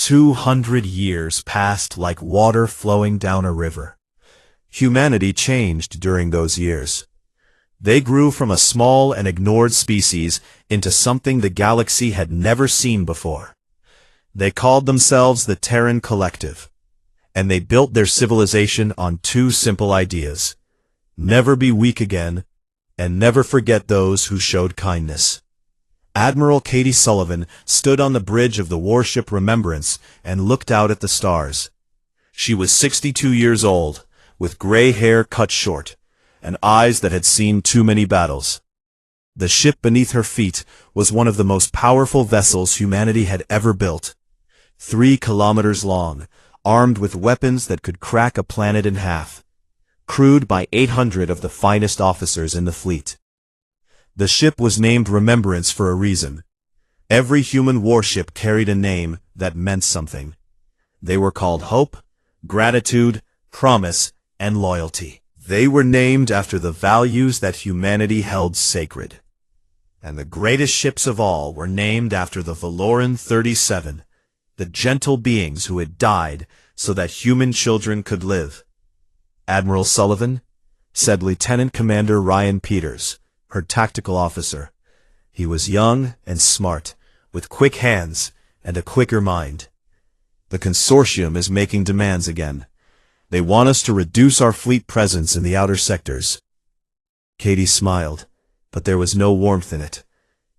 200 years passed like water flowing down a river. Humanity changed during those years. They grew from a small and ignored species into something the galaxy had never seen before. They called themselves the Terran Collective, and they built their civilization on two simple ideas: never be weak again, and never forget those who showed kindness. Admiral Katie Sullivan stood on the bridge of the warship Remembrance and looked out at the stars. She was 62 years old, with gray hair cut short, and eyes that had seen too many battles. The ship beneath her feet was one of the most powerful vessels humanity had ever built. 3 kilometers long, armed with weapons that could crack a planet in half. Crewed by 800 of the finest officers in the fleet. The ship was named Remembrance for a reason. Every human warship carried a name that meant something. They were called Hope, Gratitude, Promise, and Loyalty. They were named after the values that humanity held sacred. And the greatest ships of all were named after the Valoran 37, the gentle beings who had died so that human children could live. Admiral Sullivan, said Lieutenant Commander Ryan Peters, her tactical officer. He was young and smart, with quick hands and a quicker mind. The consortium is making demands again. They want us to reduce our fleet presence in the outer sectors. Katie smiled, but there was no warmth in it.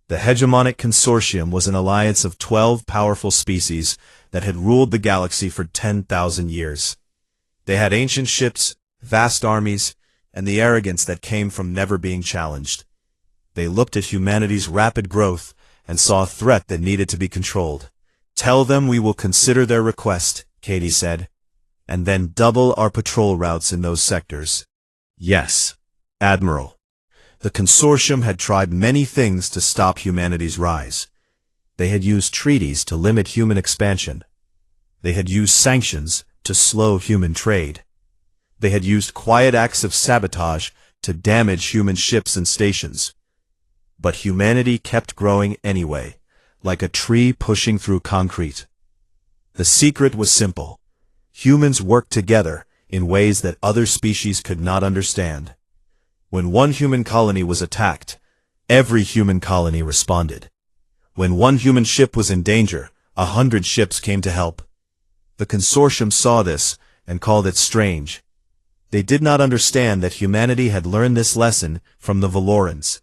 The hegemonic consortium was an alliance of 12 powerful species that had ruled the galaxy for 10,000 years. They had ancient ships, vast armies, and the arrogance that came from never being challenged. They looked at humanity's rapid growth and saw a threat that needed to be controlled. Tell them we will consider their request, Katie said, and then double our patrol routes in those sectors. Yes, Admiral. The consortium had tried many things to stop humanity's rise. They had used treaties to limit human expansion. They had used sanctions to slow human trade. They had used quiet acts of sabotage to damage human ships and stations. But humanity kept growing anyway, like a tree pushing through concrete. The secret was simple. Humans worked together in ways that other species could not understand. When one human colony was attacked, every human colony responded. When one human ship was in danger, 100 ships came to help. The consortium saw this and called it strange. They did not understand that humanity had learned this lesson from the Valorans,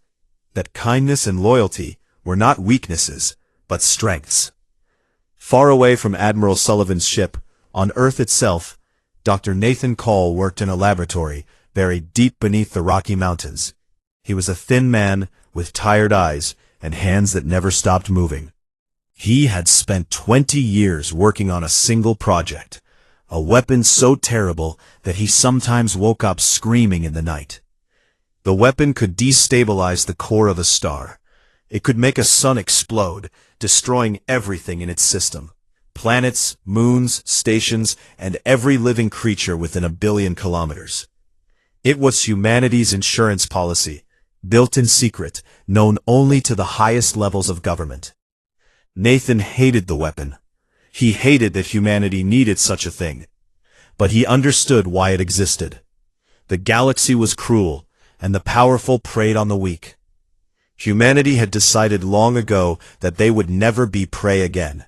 that kindness and loyalty were not weaknesses, but strengths. Far away from Admiral Sullivan's ship, on Earth itself, Dr. Nathan Cole worked in a laboratory buried deep beneath the Rocky Mountains. He was a thin man with tired eyes and hands that never stopped moving. He had spent 20 years working on a single project, a weapon so terrible that he sometimes woke up screaming in the night. The weapon could destabilize the core of a star. It could make a sun explode, destroying everything in its system. Planets, moons, stations, and every living creature within 1 billion kilometers. It was humanity's insurance policy, built in secret, known only to the highest levels of government. Nathan hated the weapon. He hated that humanity needed such a thing. But he understood why it existed. The galaxy was cruel, and the powerful preyed on the weak. Humanity had decided long ago that they would never be prey again.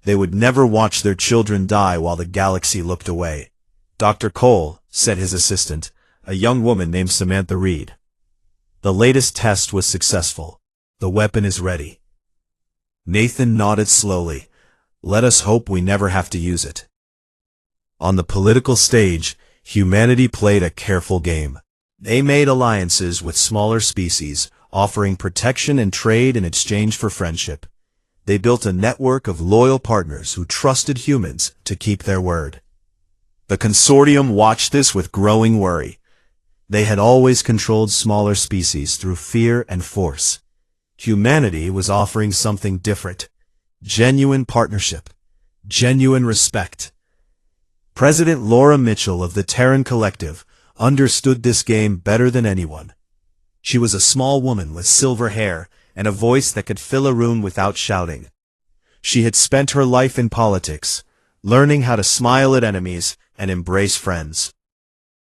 They would never watch their children die while the galaxy looked away. Dr. Cole, said his assistant, a young woman named Samantha Reed. The latest test was successful. The weapon is ready. Nathan nodded slowly. Let us hope we never have to use it. On the political stage, humanity played a careful game. They made alliances with smaller species, offering protection and trade in exchange for friendship. They built a network of loyal partners who trusted humans to keep their word. The consortium watched this with growing worry. They had always controlled smaller species through fear and force. Humanity was offering something different. Genuine partnership. Genuine respect. President Laura Mitchell of the Terran Collective understood this game better than anyone. She was a small woman with silver hair and a voice that could fill a room without shouting. She had spent her life in politics, learning how to smile at enemies and embrace friends.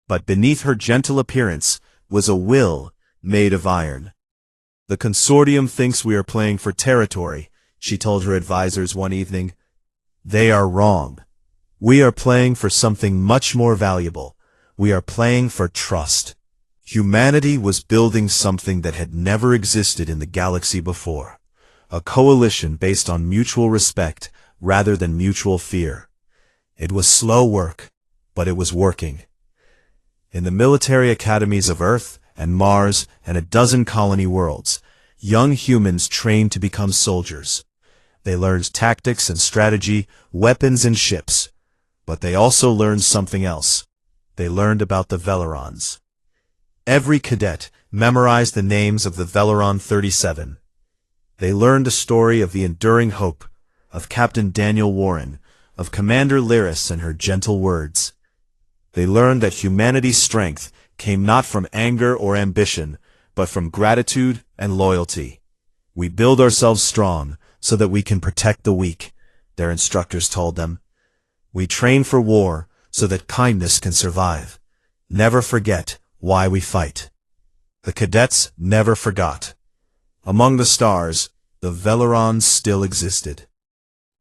But beneath her gentle appearance was a will made of iron. "The consortium thinks we are playing for territory," she told her advisors one evening. "They are wrong. We are playing for something much more valuable. We are playing for trust." Humanity was building something that had never existed in the galaxy before. A coalition based on mutual respect rather than mutual fear. It was slow work, but it was working. In the military academies of Earth and Mars and a dozen colony worlds, young humans trained to become soldiers. They learned tactics and strategy, weapons and ships. But they also learned something else. They learned about the Velerons. Every cadet memorized the names of the Veleron 37. They learned a story of the enduring hope, of Captain Daniel Warren, of Commander Lyris and her gentle words. They learned that humanity's strength came not from anger or ambition, but from gratitude and loyalty. "We build ourselves strong so that we can protect the weak," their instructors told them. "We train for war so that kindness can survive. Never forget why we fight." The cadets never forgot. Among the stars, the Velerons still existed.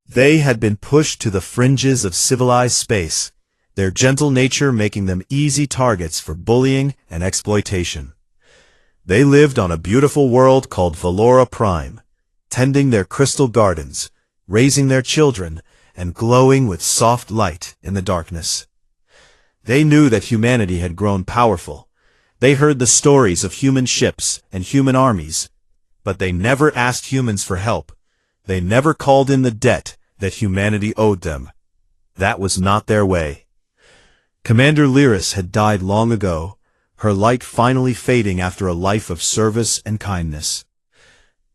They had been pushed to the fringes of civilized space, their gentle nature making them easy targets for bullying and exploitation. They lived on a beautiful world called Valora Prime, tending their crystal gardens, raising their children, and glowing with soft light in the darkness. They knew that humanity had grown powerful. They heard the stories of human ships and human armies, but they never asked humans for help. They never called in the debt that humanity owed them. That was not their way. Commander Lyris had died long ago, her light finally fading after a life of service and kindness.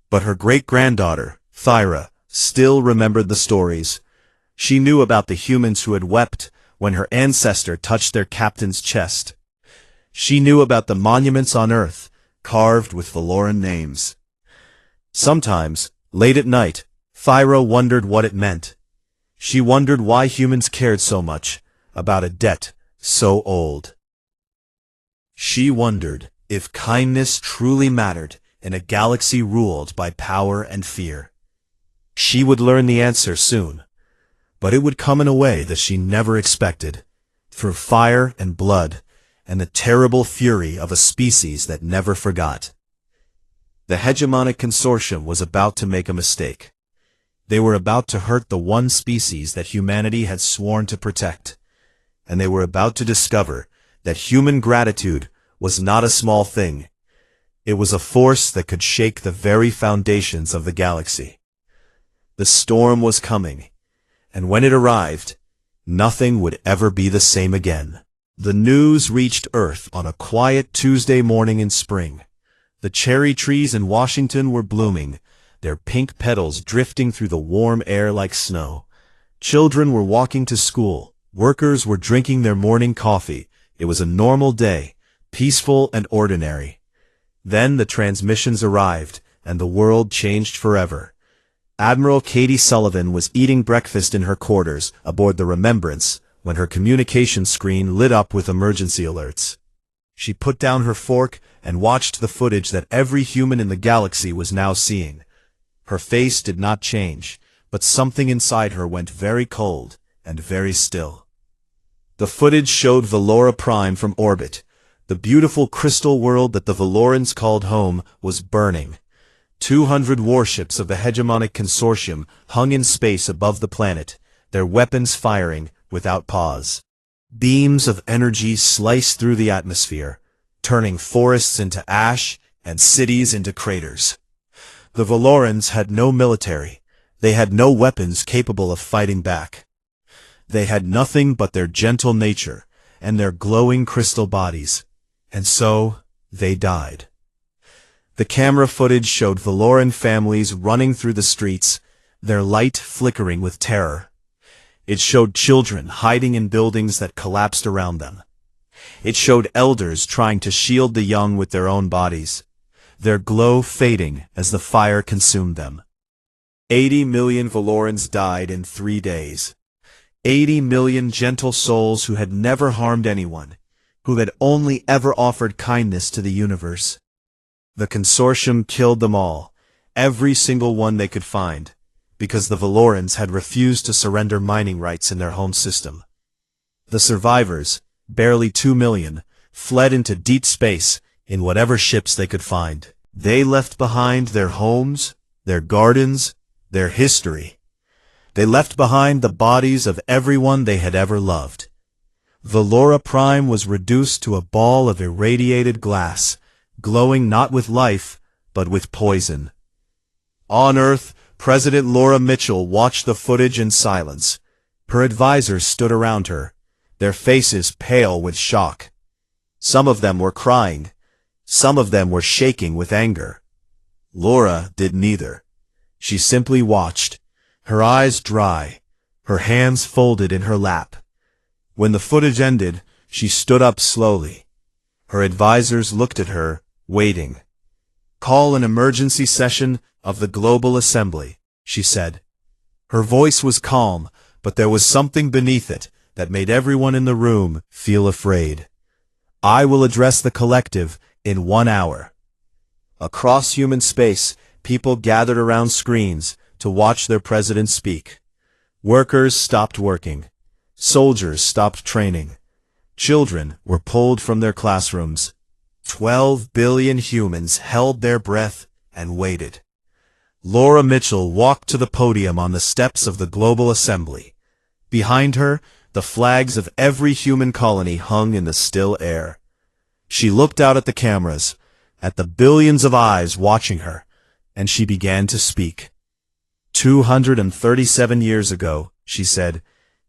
But her great-granddaughter, Thyra, still remembered the stories. She knew about the humans who had wept when her ancestor touched their captain's chest. She knew about the monuments on Earth, carved with Valoran names. Sometimes, late at night, Thyra wondered what it meant. She wondered why humans cared so much about a debt so old. She wondered if kindness truly mattered in a galaxy ruled by power and fear. She would learn the answer soon, but it would come in a way that she never expected, through fire and blood and the terrible fury of a species that never forgot. The hegemonic consortium was about to make a mistake. They were about to hurt the one species that humanity had sworn to protect, and they were about to discover that human gratitude was not a small thing. It was a force that could shake the very foundations of the galaxy. The storm was coming, and when it arrived, nothing would ever be the same again. The news reached Earth on a quiet Tuesday morning in spring. The cherry trees in Washington were blooming, their pink petals drifting through the warm air like snow. Children were walking to school. Workers were drinking their morning coffee. It was a normal day, peaceful and ordinary. Then the transmissions arrived, and the world changed forever. Admiral Katie Sullivan was eating breakfast in her quarters aboard the Remembrance when her communication screen lit up with emergency alerts. She put down her fork and watched the footage that every human in the galaxy was now seeing. Her face did not change, but something inside her went very cold and very still. The footage showed Valora Prime from orbit. The beautiful crystal world that the Valorans called home was burning. 200 warships of the hegemonic consortium hung in space above the planet, their weapons firing without pause. Beams of energy sliced through the atmosphere, turning forests into ash and cities into craters. The Valorans had no military. They had no weapons capable of fighting back. They had nothing but their gentle nature and their glowing crystal bodies, and so they died. The camera footage showed Valoran families running through the streets, their light flickering with terror. It showed children hiding in buildings that collapsed around them. It showed elders trying to shield the young with their own bodies, their glow fading as the fire consumed them. 80 million Valorans died in 3 days. 80 million gentle souls who had never harmed anyone, who had only ever offered kindness to the universe. The consortium killed them all, every single one they could find, because the Valorans had refused to surrender mining rights in their home system. The survivors, barely 2 million, fled into deep space in whatever ships they could find. They left behind their homes, their gardens, their history. They left behind the bodies of everyone they had ever loved. Valora Prime was reduced to a ball of irradiated glass, glowing not with life, but with poison. On Earth, President Laura Mitchell watched the footage in silence. Her advisors stood around her, their faces pale with shock. Some of them were crying. Some of them were shaking with anger. Laura did neither. She simply watched, her eyes dry, her hands folded in her lap. When the footage ended, she stood up slowly. Her advisors looked at her, waiting. "Call an emergency session of the Global Assembly," she said. Her voice was calm, but there was something beneath it that made everyone in the room feel afraid. "I will address the collective in 1 hour." Across human space, people gathered around screens to watch their president speak. Workers stopped working. Soldiers stopped training. Children were pulled from their classrooms. 12 billion humans held their breath and waited. Laura Mitchell walked to the podium on the steps of the Global Assembly. Behind her, the flags of every human colony hung in the still air. She looked out at the cameras, at the billions of eyes watching her, and she began to speak. 237 years ago, she said,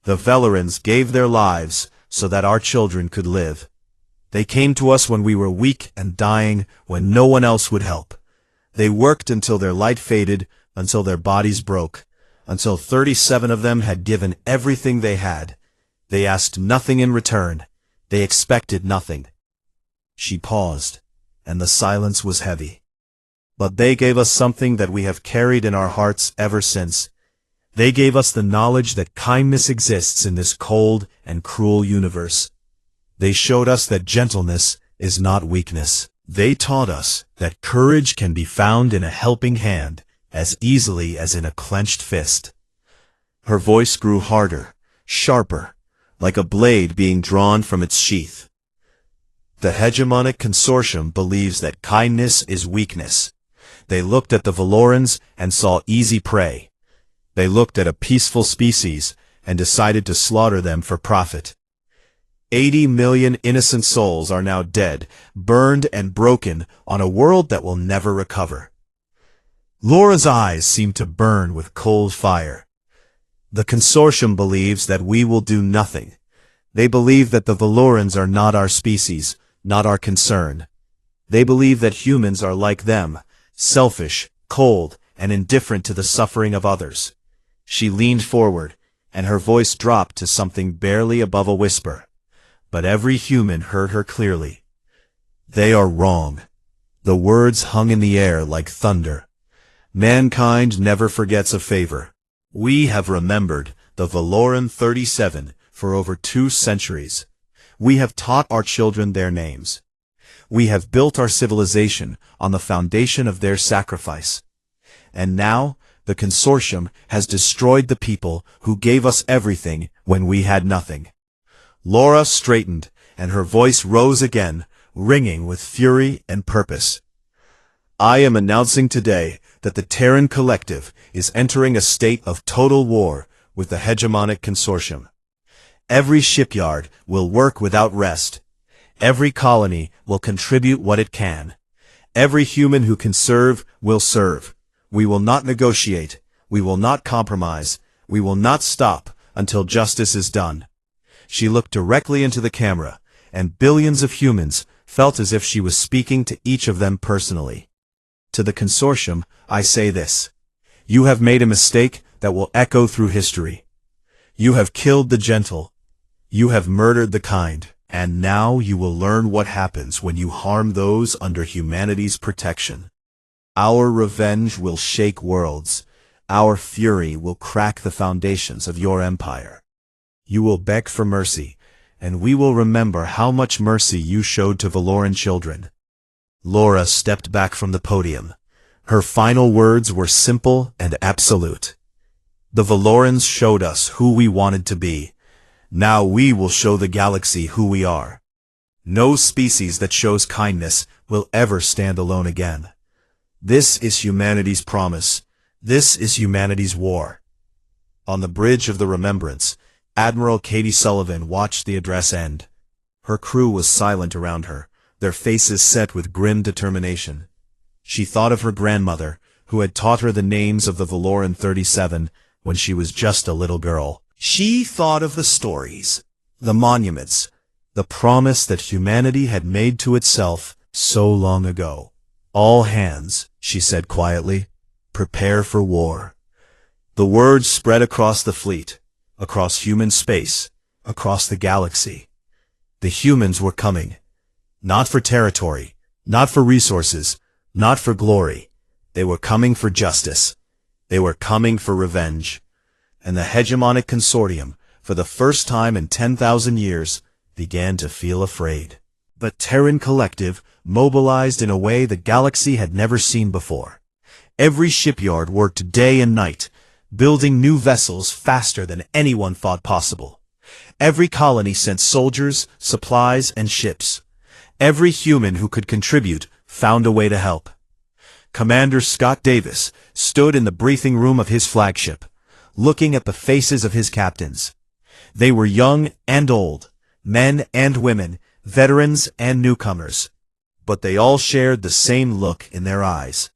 the Valorans gave their lives so that our children could live. They came to us when we were weak and dying, when no one else would help. They worked until their light faded, until their bodies broke, until 37 of them had given everything they had. They asked nothing in return. They expected nothing. She paused, and the silence was heavy. But they gave us something that we have carried in our hearts ever since. They gave us the knowledge that kindness exists in this cold and cruel universe. They showed us that gentleness is not weakness. They taught us that courage can be found in a helping hand as easily as in a clenched fist. Her voice grew harder, sharper, like a blade being drawn from its sheath. The hegemonic consortium believes that kindness is weakness. They looked at the Valorans and saw easy prey. They looked at a peaceful species and decided to slaughter them for profit. 80 million innocent souls are now dead, burned and broken on a world that will never recover. Laura's eyes seem to burn with cold fire. The consortium believes that we will do nothing. They believe that the Valorans are not our species, not our concern. They believe that humans are like them, selfish, cold, and indifferent to the suffering of others. She leaned forward, and her voice dropped to something barely above a whisper. But every human heard her clearly. They are wrong. The words hung in the air like thunder. Mankind never forgets a favor. We have remembered the Valoran 37 for over 2 centuries. We have taught our children their names. We have built our civilization on the foundation of their sacrifice. And now, the consortium has destroyed the people who gave us everything when we had nothing. Laura straightened, and her voice rose again, ringing with fury and purpose. I am announcing today that the Terran Collective is entering a state of total war with the hegemonic consortium. Every shipyard will work without rest. Every colony will contribute what it can. Every human who can serve will serve. We will not negotiate. We will not compromise. We will not stop until justice is done. She looked directly into the camera, and billions of humans felt as if she was speaking to each of them personally. To the consortium, I say this. You have made a mistake that will echo through history. You have killed the gentle. You have murdered the kind. And now you will learn what happens when you harm those under humanity's protection. Our revenge will shake worlds. Our fury will crack the foundations of your empire. You will beg for mercy, and we will remember how much mercy you showed to Valoran children." Laura stepped back from the podium. Her final words were simple and absolute. "The Valorans showed us who we wanted to be. Now we will show the galaxy who we are. No species that shows kindness will ever stand alone again. This is humanity's promise. This is humanity's war." On the bridge of the Remembrance, Admiral Katie Sullivan watched the address end. Her crew was silent around her, their faces set with grim determination. She thought of her grandmother, who had taught her the names of the Valoran 37 when she was just a little girl. She thought of the stories, the monuments, the promise that humanity had made to itself so long ago. "All hands," she said quietly, "prepare for war." The word spread across the fleet, across human space, across the galaxy. The humans were coming. Not for territory, not for resources, not for glory. They were coming for justice. They were coming for revenge. And the hegemonic consortium, for the first time in 10,000 years, began to feel afraid. The Terran Collective mobilized in a way the galaxy had never seen before. Every shipyard worked day and night, building new vessels faster than anyone thought possible. Every colony sent soldiers, supplies, and ships. Every human who could contribute found a way to help. Commander Scott Davis stood in the briefing room of his flagship, looking at the faces of his captains. They were young and old, men and women, veterans and newcomers. But they all shared the same look in their eyes.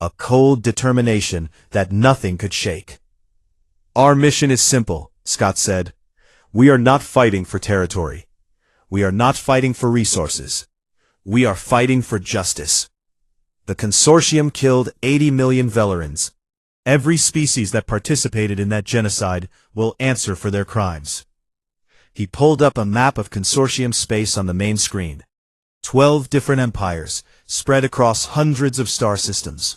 A cold determination that nothing could shake. "Our mission is simple," Scott said. "We are not fighting for territory. We are not fighting for resources. We are fighting for justice." The consortium killed 80 million Valorans. Every species that participated in that genocide will answer for their crimes. He pulled up a map of consortium space on the main screen. 12 different empires, spread across hundreds of star systems.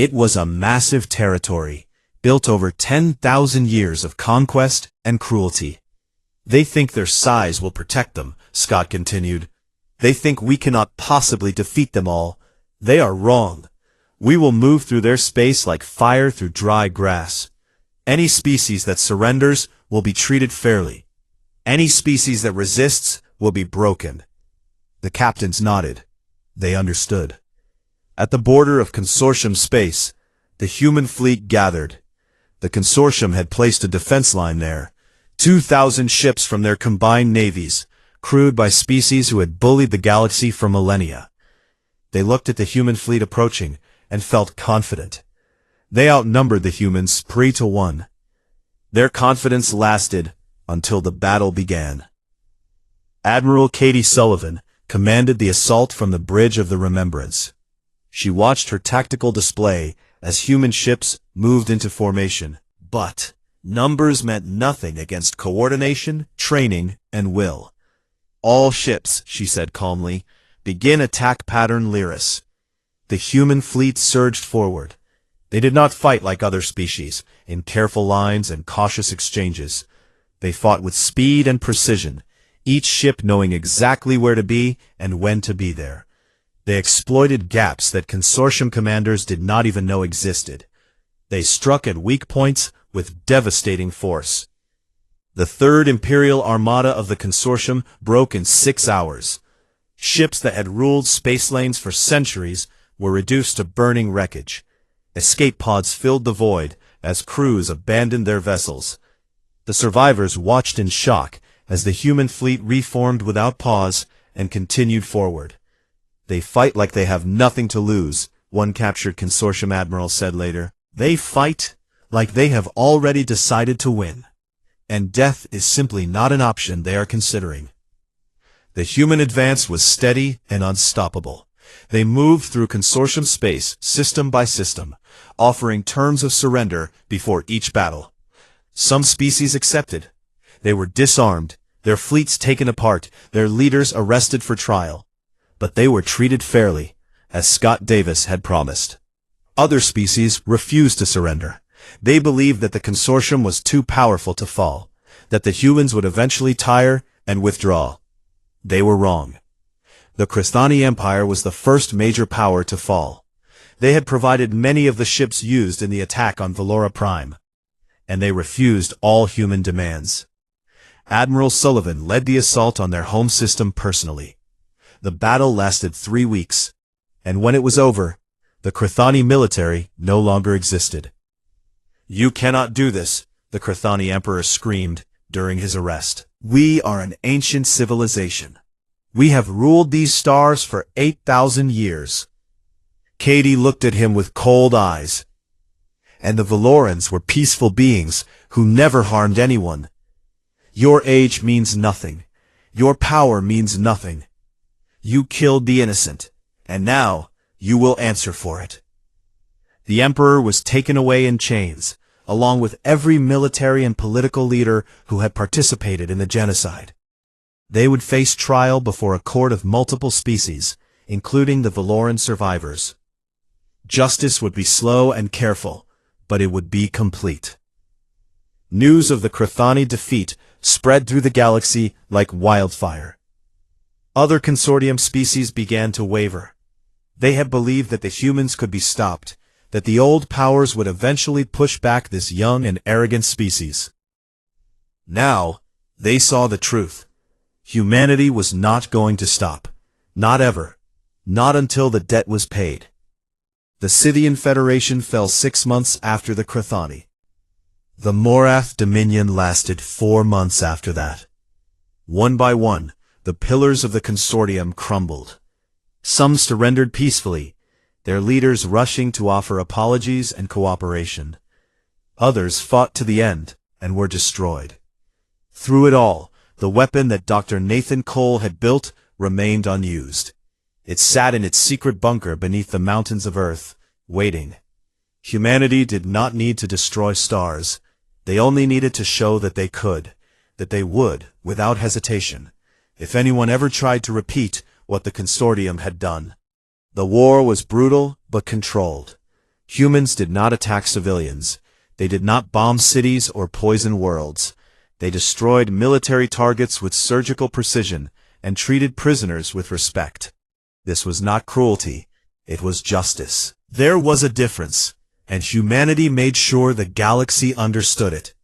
It was a massive territory, built over 10,000 years of conquest and cruelty. "They think their size will protect them," Scott continued. "They think we cannot possibly defeat them all. They are wrong. We will move through their space like fire through dry grass. Any species that surrenders will be treated fairly. Any species that resists will be broken." The captains nodded. They understood. At the border of consortium space, the human fleet gathered. The consortium had placed a defense line there. 2,000 ships from their combined navies, crewed by species who had bullied the galaxy for millennia. They looked at the human fleet approaching and felt confident. They outnumbered the humans 3-1. Their confidence lasted until the battle began. Admiral Katie Sullivan commanded the assault from the bridge of the Remembrance. She watched her tactical display as human ships moved into formation. But numbers meant nothing against coordination, training, and will. "All ships," she said calmly, "begin attack pattern Lyris." The human fleet surged forward. They did not fight like other species, in careful lines and cautious exchanges. They fought with speed and precision, each ship knowing exactly where to be and when to be there. They exploited gaps that consortium commanders did not even know existed. They struck at weak points with devastating force. The Third Imperial Armada of the consortium broke in 6 hours. Ships that had ruled space lanes for centuries were reduced to burning wreckage. Escape pods filled the void as crews abandoned their vessels. The survivors watched in shock as the human fleet reformed without pause and continued forward. "They fight like they have nothing to lose," one captured consortium admiral said later. "They fight like they have already decided to win. And death is simply not an option they are considering." The human advance was steady and unstoppable. They moved through consortium space, system by system, offering terms of surrender before each battle. Some species accepted. They were disarmed, their fleets taken apart, their leaders arrested for trial. But they were treated fairly, as Scott Davis had promised. Other species refused to surrender. They believed that the consortium was too powerful to fall, that the humans would eventually tire and withdraw. They were wrong. The Chthoni Empire was the first major power to fall. They had provided many of the ships used in the attack on Valora Prime, and they refused all human demands. Admiral Sullivan led the assault on their home system personally. The battle lasted 3 weeks, and when it was over, the Chthoni military no longer existed. "You cannot do this," the Chthoni Emperor screamed during his arrest. "We are an ancient civilization. We have ruled these stars for 8,000 years. Katie looked at him with cold eyes. "And the Valorans were peaceful beings who never harmed anyone. Your age means nothing. Your power means nothing. You killed the innocent, and now you will answer for it." The emperor was taken away in chains, along with every military and political leader who had participated in the genocide. They would face trial before a court of multiple species, including the Valoran survivors. Justice would be slow and careful, but it would be complete. News of the Chthoni defeat spread through the galaxy like wildfire. Other consortium species began to waver. They had believed that the humans could be stopped, that the old powers would eventually push back this young and arrogant species. Now, they saw the truth. Humanity was not going to stop. Not ever. Not until the debt was paid. The Scythian Federation fell 6 months after the Chthoni. The Morath Dominion lasted 4 months after that. One by one, the pillars of the consortium crumbled. Some surrendered peacefully, their leaders rushing to offer apologies and cooperation. Others fought to the end and were destroyed. Through it all, the weapon that Dr. Nathan Cole had built remained unused. It sat in its secret bunker beneath the mountains of Earth, waiting. Humanity did not need to destroy stars. They only needed to show that they could, that they would, without hesitation, if anyone ever tried to repeat what the consortium had done. The war was brutal but controlled. Humans did not attack civilians. They did not bomb cities or poison worlds. They destroyed military targets with surgical precision and treated prisoners with respect. This was not cruelty. It was justice. There was a difference, and humanity made sure the galaxy understood it.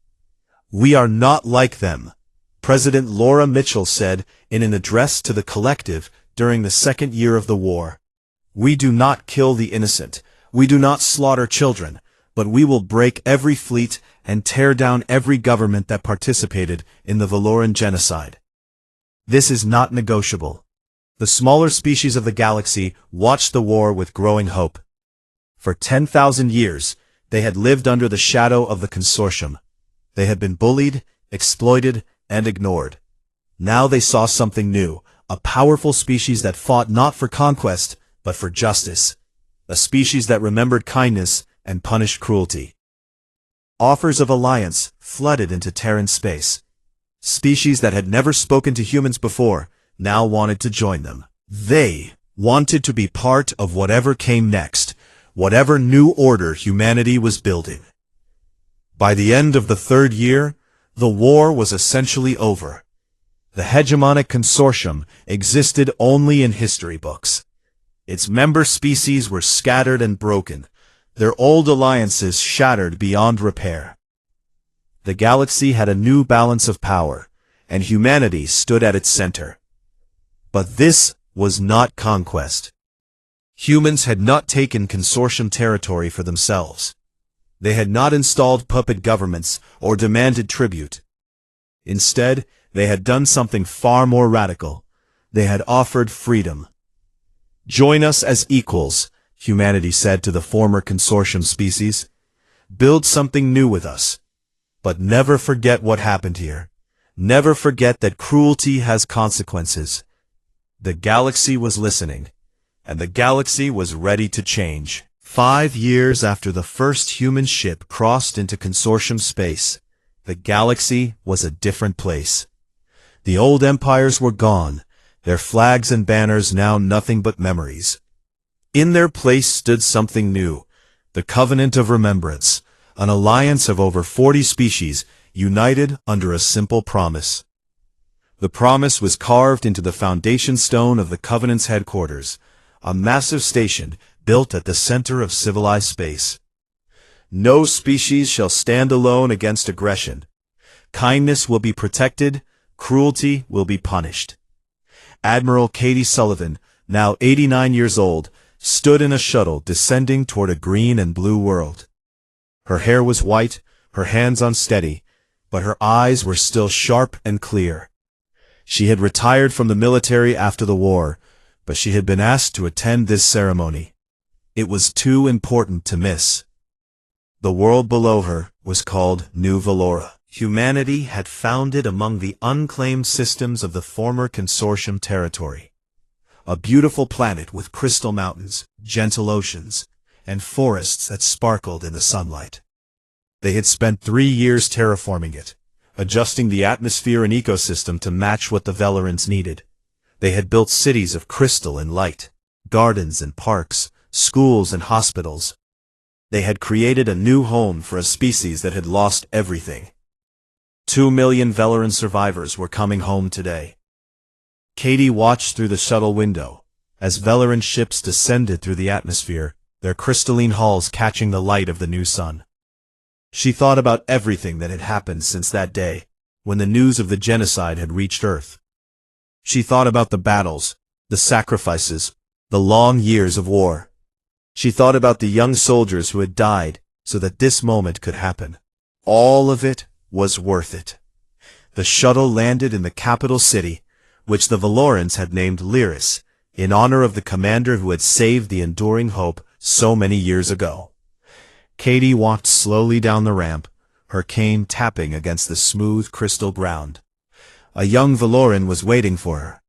"We are not like them," President Laura Mitchell said in an address to the collective during the second year of the war. "We do not kill the innocent. We do not slaughter children, but we will break every fleet and tear down every government that participated in the Valoran genocide." This is not negotiable. The smaller species of the galaxy watched the war with growing hope. For 10,000 years, they had lived under the shadow of the consortium. They had been bullied, exploited, and ignored. Now they saw something new, a powerful species that fought not for conquest, but for justice. A species that remembered kindness and punished cruelty. Offers of alliance flooded into Terran space. Species that had never spoken to humans before now wanted to join them. They wanted to be part of whatever came next, whatever new order humanity was building. By the end of the 3rd year, the war was essentially over. The hegemonic consortium existed only in history books. Its member species were scattered and broken, their old alliances shattered beyond repair. The galaxy had a new balance of power, and humanity stood at its center. But this was not conquest. Humans had not taken consortium territory for themselves. They had not installed puppet governments or demanded tribute. Instead, they had done something far more radical. They had offered freedom. "Join us as equals," humanity said to the former consortium species. "Build something new with us. But never forget what happened here. Never forget that cruelty has consequences." The galaxy was listening, and the galaxy was ready to change. 5 years after the first human ship crossed into consortium space, the galaxy was a different place. The old empires were gone, their flags and banners now nothing but memories. In their place stood something new, The Covenant of Remembrance, an alliance of over 40 species, united under a simple promise. The promise was carved into the foundation stone of the Covenant's headquarters, a massive station built at the center of civilized space. No species shall stand alone against aggression. Kindness will be protected, cruelty will be punished. Admiral Katie Sullivan, now 89 years old, stood in a shuttle descending toward a green and blue world. Her hair was white, her hands unsteady, but her eyes were still sharp and clear. She had retired from the military after the war, but she had been asked to attend this ceremony. It was too important to miss. The world below her was called New Valora. Humanity had found it among the unclaimed systems of the former consortium territory. A beautiful planet with crystal mountains, gentle oceans, and forests that sparkled in the sunlight. They had spent 3 years terraforming it, adjusting the atmosphere and ecosystem to match what the Velorans needed. They had built cities of crystal and light, gardens and parks, schools and hospitals. They had created a new home for a species that had lost everything. 2 million Veloran survivors were coming home today. Katie watched through the shuttle window, as Veloran ships descended through the atmosphere, their crystalline hulls catching the light of the new sun. She thought about everything that had happened since that day, when the news of the genocide had reached Earth. She thought about the battles, the sacrifices, the long years of war. She thought about the young soldiers who had died so that this moment could happen. All of it was worth it. The shuttle landed in the capital city, which the Velorans had named Lyris, in honor of the commander who had saved the enduring hope so many years ago. Katie walked slowly down the ramp, her cane tapping against the smooth crystal ground. A young Veloran was waiting for her.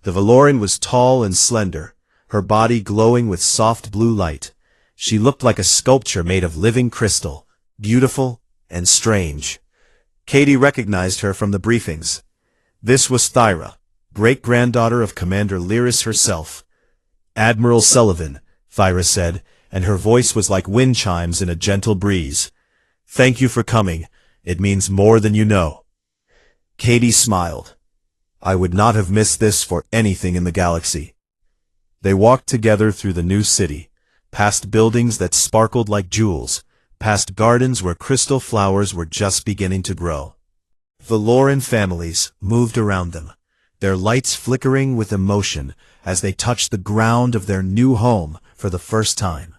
The Veloran was tall and slender, her body glowing with soft blue light. She looked like a sculpture made of living crystal, beautiful and strange. Katie recognized her from the briefings. This was Thyra, great-granddaughter of Commander Lyris herself. Admiral Sullivan, Thyra said, and her voice was like wind chimes in a gentle breeze. Thank you for coming. It means more than you know. Katie smiled. I would not have missed this for anything in the galaxy. They walked together through the new city, past buildings that sparkled like jewels, past gardens where crystal flowers were just beginning to grow. Veloran families moved around them, their lights flickering with emotion as they touched the ground of their new home for the first time.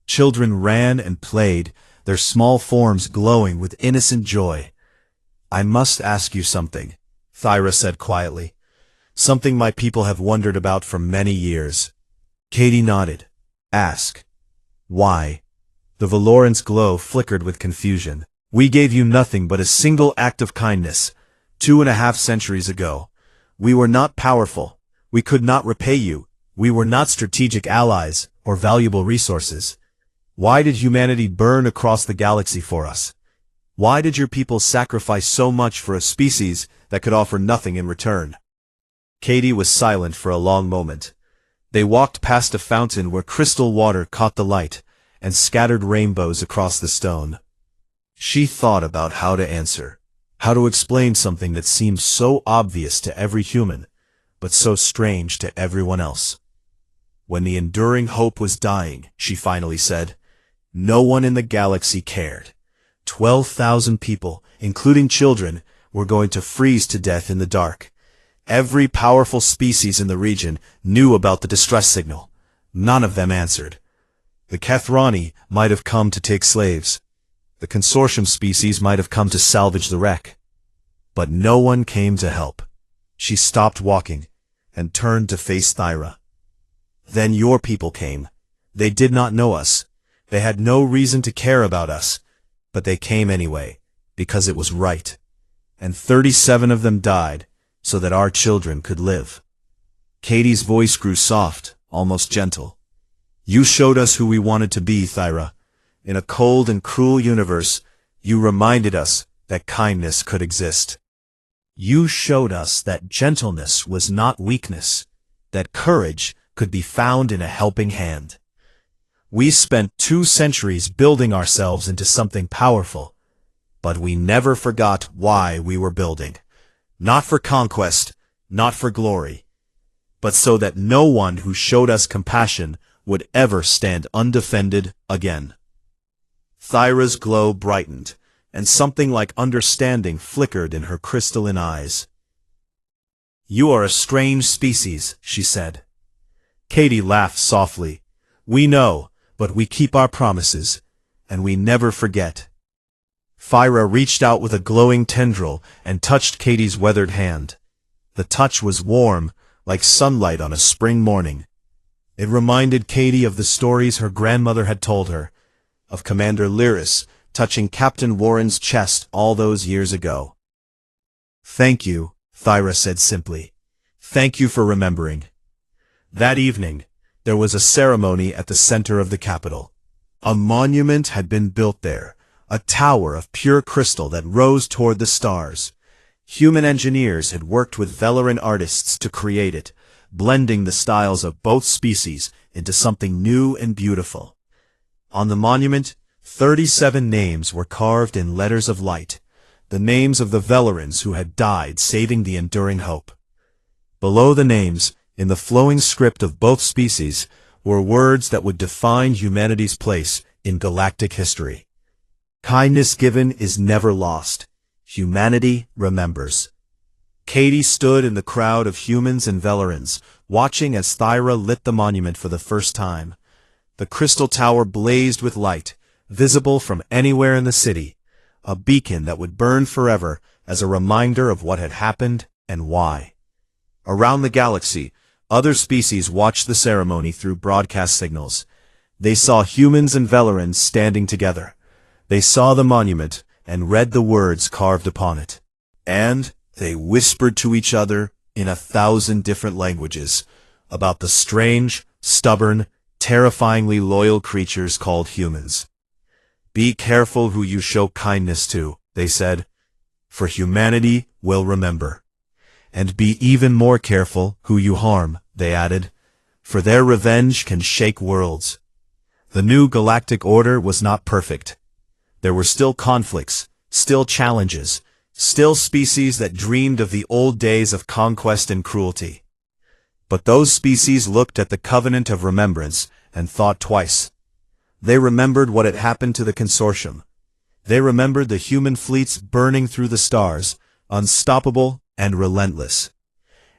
Children ran and played, their small forms glowing with innocent joy. I must ask you something, Thyra said quietly. Something my people have wondered about for many years. Katie nodded. Ask. Why? The Veloran's glow flickered with confusion. We gave you nothing but a single act of kindness, 2.5 centuries ago. We were not powerful. We could not repay you. We were not strategic allies or valuable resources. Why did humanity burn across the galaxy for us? Why did your people sacrifice so much for a species that could offer nothing in return? Katie was silent for a long moment. They walked past a fountain where crystal water caught the light and scattered rainbows across the stone. She thought about how to answer, how to explain something that seemed so obvious to every human, but so strange to everyone else. When the enduring hope was dying, she finally said, no one in the galaxy cared. 12,000 people, including children, were going to freeze to death in the dark. Every powerful species in the region knew about the distress signal. None of them answered. The Kethrani might have come to take slaves. The consortium species might have come to salvage the wreck. But no one came to help. She stopped walking and turned to face Thyra. Then your people came. They did not know us. They had no reason to care about us. But they came anyway, because it was right. And 37 of them died, so that our children could live. Katie's voice grew soft, almost gentle. You showed us who we wanted to be, Thyra. In a cold and cruel universe, you reminded us that kindness could exist. You showed us that gentleness was not weakness, that courage could be found in a helping hand. We spent 2 centuries building ourselves into something powerful, but we never forgot why we were building. Not for conquest, not for glory, but so that no one who showed us compassion would ever stand undefended again. Thyra's glow brightened, and something like understanding flickered in her crystalline eyes. "You are a strange species," she said. Katie laughed softly. "We know, but we keep our promises, and we never forget." Thyra reached out with a glowing tendril and touched Katie's weathered hand. The touch was warm, like sunlight on a spring morning. It reminded Katie of the stories her grandmother had told her, of Commander Lyris touching Captain Warren's chest all those years ago. "Thank you," Thyra said simply. "Thank you for remembering." That evening, there was a ceremony at the center of the capital. A monument had been built there, a tower of pure crystal that rose toward the stars. Human engineers had worked with Velaran artists to create it, blending the styles of both species into something new and beautiful. On the monument, 37 names were carved in letters of light, the names of the Velarans who had died saving the enduring hope. Below the names, in the flowing script of both species, were words that would define humanity's place in galactic history. Kindness given is never lost. Humanity remembers. Katie stood in the crowd of humans and Velarans, watching as Thyra lit the monument for the first time. The crystal tower blazed with light, visible from anywhere in the city, a beacon that would burn forever as a reminder of what had happened and why. Around the galaxy, other species watched the ceremony through broadcast signals. They saw humans and Velarans standing together. They saw the monument and read the words carved upon it. And they whispered to each other in 1,000 different languages about the strange, stubborn, terrifyingly loyal creatures called humans. "Be careful who you show kindness to," they said, "for humanity will remember. And be even more careful who you harm," they added, "for their revenge can shake worlds." The new galactic order was not perfect. There were still conflicts, still challenges, still species that dreamed of the old days of conquest and cruelty. But those species looked at the Covenant of Remembrance and thought twice. They remembered what had happened to the consortium. They remembered the human fleets burning through the stars, unstoppable and relentless.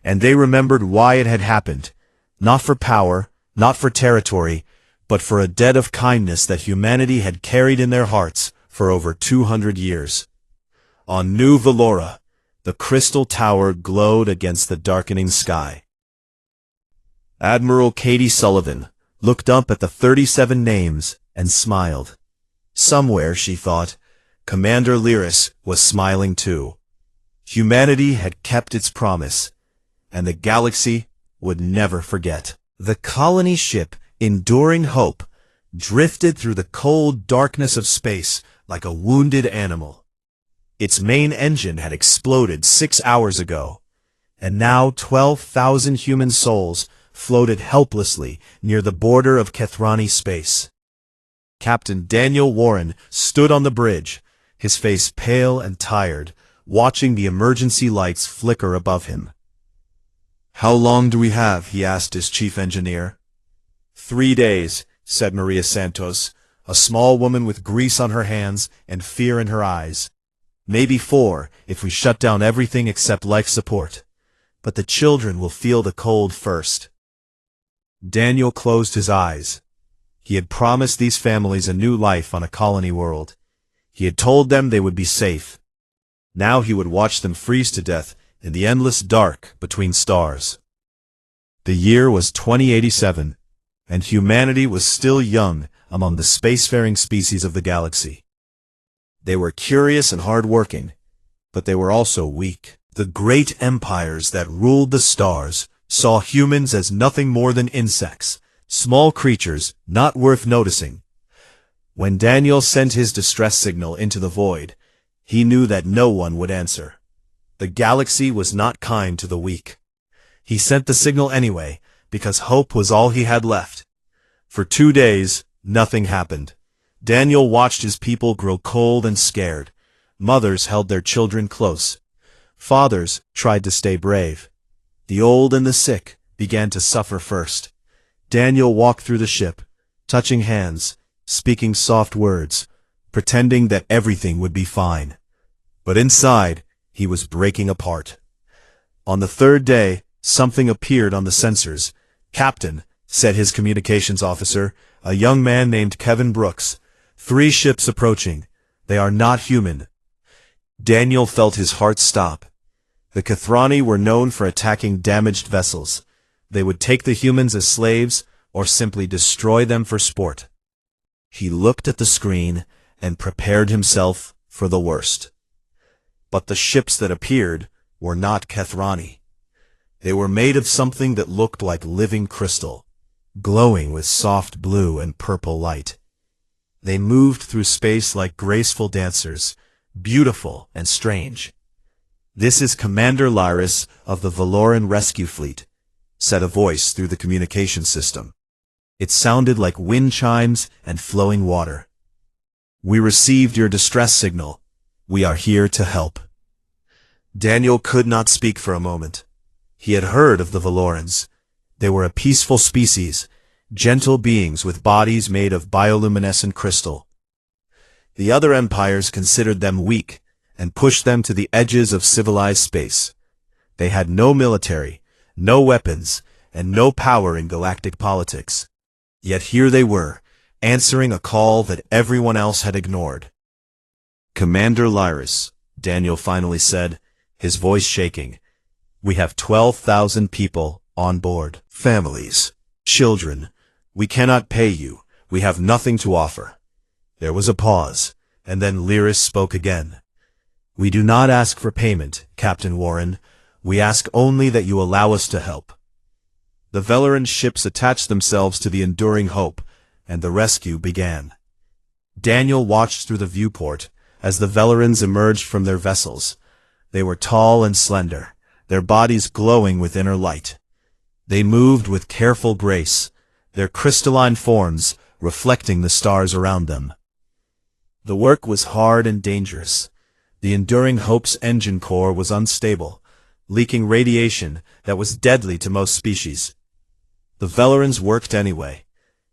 And they remembered why it had happened, not for power, not for territory, but for a debt of kindness that humanity had carried in their hearts for over 200 years. On New Velora, the crystal tower glowed against the darkening sky. Admiral Katie Sullivan looked up at the 37 names and smiled. Somewhere, she thought, Commander Lyris was smiling too. Humanity had kept its promise, and the galaxy would never forget. The colony ship, Enduring Hope, drifted through the cold darkness of space like a wounded animal. Its main engine had exploded 6 hours ago, and now 12,000 human souls floated helplessly near the border of Kethrani space. Captain Daniel Warren stood on the bridge, his face pale and tired, watching the emergency lights flicker above him. "How long do we have?" he asked his chief engineer. 3 days, said Maria Santos, a small woman with grease on her hands and fear in her eyes. "Maybe 4, if we shut down everything except life support. But the children will feel the cold first." Daniel closed his eyes. He had promised these families a new life on a colony world. He had told them they would be safe. Now he would watch them freeze to death in the endless dark between stars. The year was 2087, and humanity was still young among the spacefaring species of the galaxy. They were curious and hard-working, but they were also weak. The great empires that ruled the stars saw humans as nothing more than insects, small creatures not worth noticing. When Daniel sent his distress signal into the void, he knew that no one would answer. The galaxy was not kind to the weak. He sent the signal anyway, because hope was all he had left. For 2 days, Nothing happened. Daniel watched his people grow cold and scared. Mothers held their children close. Fathers tried to stay brave. The old and the sick began to suffer first. Daniel walked through the ship, touching hands, speaking soft words, pretending that everything would be fine. But inside, he was breaking apart. On the third day, something appeared on the sensors. "Captain," said his communications officer, a young man named Kevin Brooks, "3 ships approaching. They are not human." Daniel felt his heart stop. The Kathrani were known for attacking damaged vessels. They would take the humans as slaves or simply destroy them for sport. He looked at the screen and prepared himself for the worst. But the ships that appeared were not Kathrani. They were made of something that looked like living crystal, glowing with soft blue and purple light. They moved through space like graceful dancers, beautiful and strange. "This is Commander Lyris of the Valoran Rescue Fleet," said a voice through the communication system. It sounded like wind chimes and flowing water. "We received your distress signal. We are here to help." Daniel could not speak for a moment. He had heard of the Valorans. They were a peaceful species, gentle beings with bodies made of bioluminescent crystal. The other empires considered them weak and pushed them to the edges of civilized space. They had no military, no weapons, and no power in galactic politics. Yet here they were, answering a call that everyone else had ignored. "Commander Lyris," Daniel finally said, his voice shaking, "we have 12,000 people on board. Families, children. We cannot pay you. We have nothing to offer." There was a pause, and then Lyris spoke again. "We do not ask for payment, Captain Warren. We ask only that you allow us to help." The Valoran ships attached themselves to the Enduring Hope, and the rescue began. Daniel watched through the viewport as the Valorans emerged from their vessels. They were tall and slender, their bodies glowing with inner light. They moved with careful grace, their crystalline forms reflecting the stars around them. The work was hard and dangerous. The Enduring Hope's engine core was unstable, leaking radiation that was deadly to most species. The Valorans worked anyway.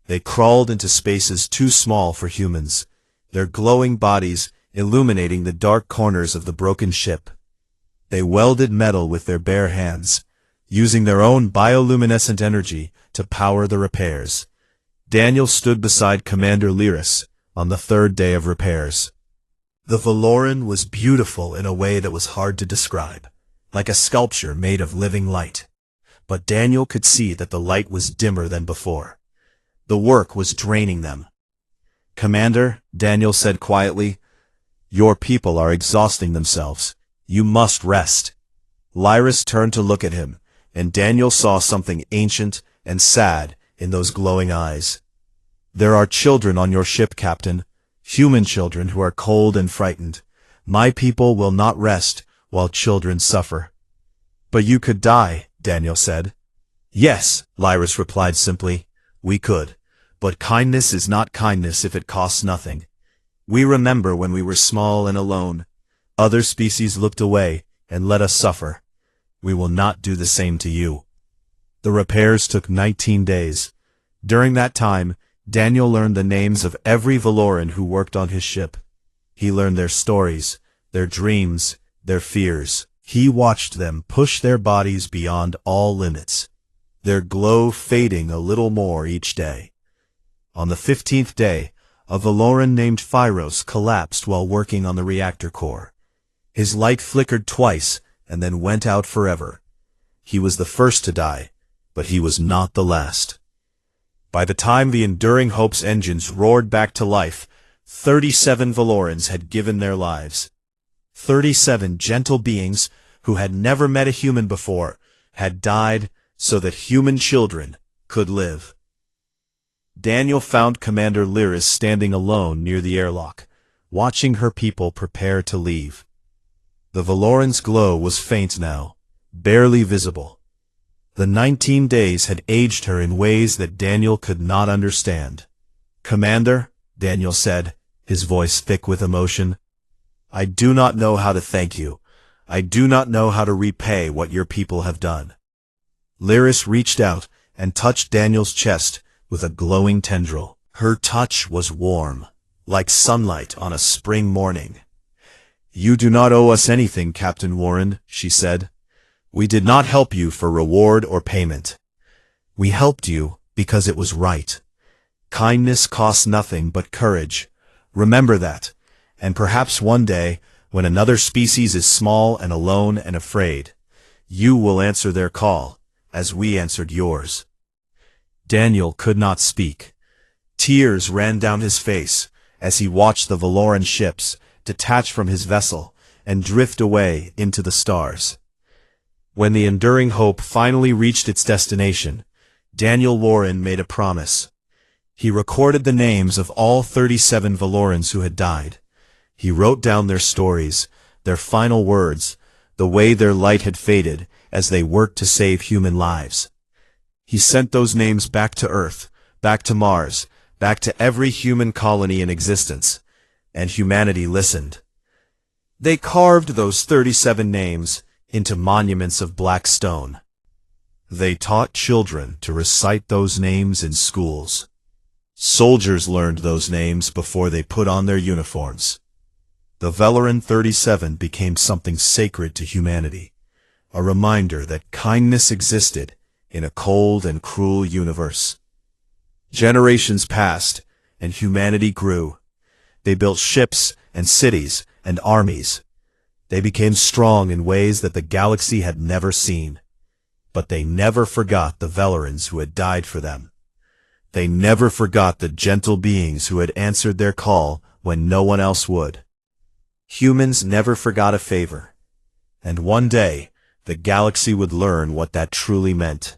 They crawled into spaces too small for humans, their glowing bodies illuminating the dark corners of the broken ship. They welded metal with their bare hands, using their own bioluminescent energy to power the repairs. Daniel stood beside Commander Lyris on the third day of repairs. The Valoran was beautiful in a way that was hard to describe, like a sculpture made of living light. But Daniel could see that the light was dimmer than before. The work was draining them. "Commander," Daniel said quietly, "your people are exhausting themselves. You must rest." Lyris turned to look at him, and Daniel saw something ancient and sad in those glowing eyes. "There are children on your ship, Captain, human children who are cold and frightened. My people will not rest while children suffer." "But you could die," Daniel said. "Yes," Lyris replied simply, "we could. But kindness is not kindness if it costs nothing. We remember when we were small and alone. Other species looked away and let us suffer. We will not do the same to you." The repairs took 19 days. During that time, Daniel learned the names of every Valoran who worked on his ship. He learned their stories, their dreams, their fears. He watched them push their bodies beyond all limits, their glow fading a little more each day. On the 15th day, a Valoran named Phyros collapsed while working on the reactor core. His light flickered twice and then went out forever. He was the first to die, but he was not the last. By the time the Enduring Hope's engines roared back to life, 37 Valorans had given their lives. 37 gentle beings who had never met a human before had died so that human children could live. Daniel found Commander Lyris standing alone near the airlock, watching her people prepare to leave. The Valoran's glow was faint now, barely visible. The 19 days had aged her in ways that Daniel could not understand. "Commander," Daniel said, his voice thick with emotion, "I do not know how to thank you. I do not know how to repay what your people have done." Lyris reached out and touched Daniel's chest with a glowing tendril. Her touch was warm, like sunlight on a spring morning. "You do not owe us anything, Captain Warren," she said. "We did not help you for reward or payment. We helped you because it was right. Kindness costs nothing but courage. Remember that, and perhaps one day, when another species is small and alone and afraid, you will answer their call, as we answered yours." Daniel could not speak. Tears ran down his face as he watched the Valoran ships detach from his vessel and drift away into the stars. When the enduring hope finally reached its destination, Daniel Warren made a promise. He recorded the names of all 37 Valorans who had died. He wrote down their stories, their final words, the way their light had faded as they worked to save human lives. He sent those names back to Earth, back to Mars, back to every human colony in existence, and humanity listened. They carved those 37 names into monuments of black stone. They taught children to recite those names in schools. Soldiers learned those names before they put on their uniforms. The Valoran 37 became something sacred to humanity, a reminder that kindness existed in a cold and cruel universe. Generations passed, and humanity grew. They built ships and cities and armies. They became strong in ways that the galaxy had never seen. But they never forgot the Valorans who had died for them. They never forgot the gentle beings who had answered their call when no one else would. Humans never forgot a favor. And one day, the galaxy would learn what that truly meant.